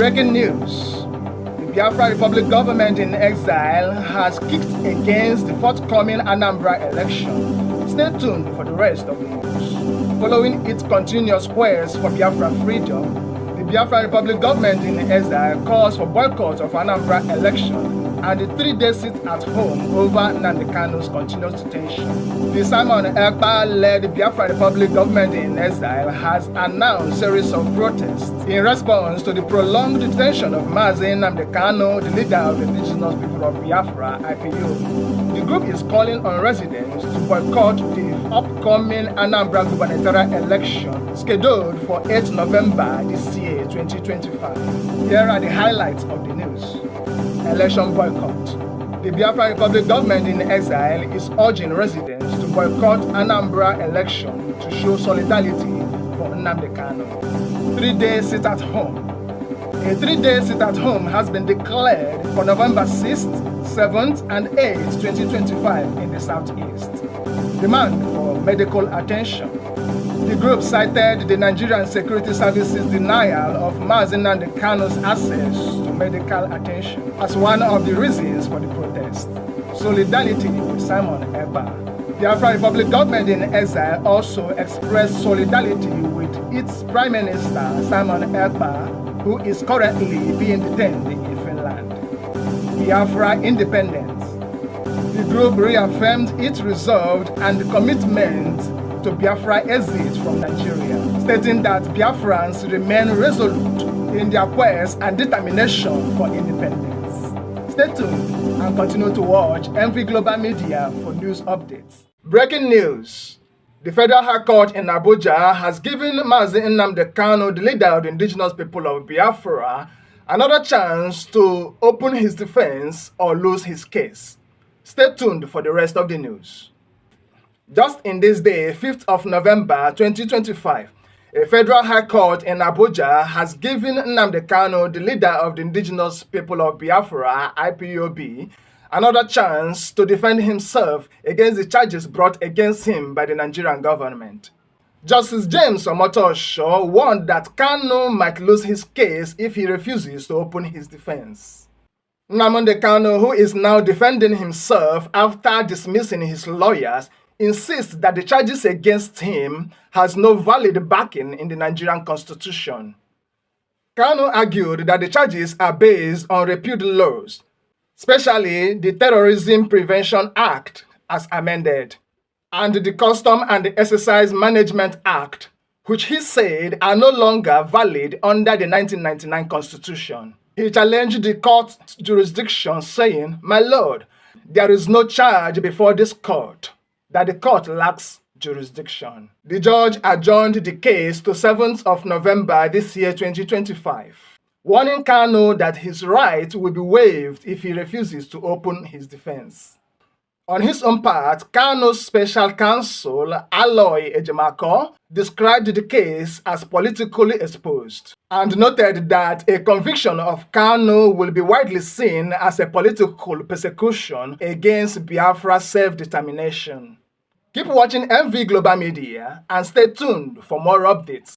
Breaking news. The Biafra Republic government in exile has kicked against the forthcoming Anambra election. Stay tuned for the rest of the news. Following its continuous quest for Biafra freedom, the Biafra Republic government in exile calls for boycott of Anambra election and the 3-day sit-at-home over Nnamdi Kanu's continuous detention. The Simon Ekpa-led Biafra Republic government in exile has announced a series of protests in response to the prolonged detention of Mazi Nnamdi Kanu, the leader of the indigenous people of Biafra, IPOB. The group is calling on residents to boycott the upcoming Anambra gubernatorial election scheduled for 8 November this year, 2025. Here are the highlights of the news. Election boycott. The Biafra Republic government in exile is urging residents to boycott Anambra election to show solidarity for Nnamdi Kanu. 3-day sit-at-home. A 3-day sit-at-home has been declared for November 6th, 7th, and 8th, 2025 in the southeast. Demand for medical attention. The group cited the Nigerian Security Service's denial of Mazi Nnamdi Kanu's access to medical attention as one of the reasons for the protest. Solidarity with Simon Ekpa. The Biafra Republic government in exile also expressed solidarity with its Prime Minister Simon Ekpa, who is currently being detained in Finland. Biafra independence. The group reaffirmed its resolve and commitment to Biafra exit from Nigeria, stating that Biafrans remain resolute in their quest and determination for independence. Stay tuned and continue to watch MV Global Media for news updates. Breaking news. The Federal High Court in Abuja has given Mazi Nnamdi Kanu, the leader of the indigenous people of Biafra, another chance to open his defense or lose his case. Stay tuned for the rest of the news. Just in this day, 5th of November 2025, a Federal High Court in Abuja has given Nnamdi Kanu, the leader of the indigenous people of Biafra, IPOB, another chance to defend himself against the charges brought against him by the Nigerian government. Justice James Omotosho warned that Kanu might lose his case if he refuses to open his defense. Nnamdi Kanu, who is now defending himself after dismissing his lawyers, insists that the charges against him has no valid backing in the Nigerian constitution. Kanu argued that the charges are based on repealed laws, especially the Terrorism Prevention Act as amended, and the Custom and Exercise Management Act, which he said are no longer valid under the 1999 constitution. He challenged the court's jurisdiction, saying, "My lord, there is no charge before this court, that the court lacks jurisdiction." The judge adjourned the case to 7th of November this year, 2025, warning Kanu that his right will be waived if he refuses to open his defense. On his own part, Kanu's special counsel, Aloy Ejemako, described the case as politically exposed and noted that a conviction of Kanu will be widely seen as a political persecution against Biafra's self-determination. Keep watching MV Global Media and stay tuned for more updates.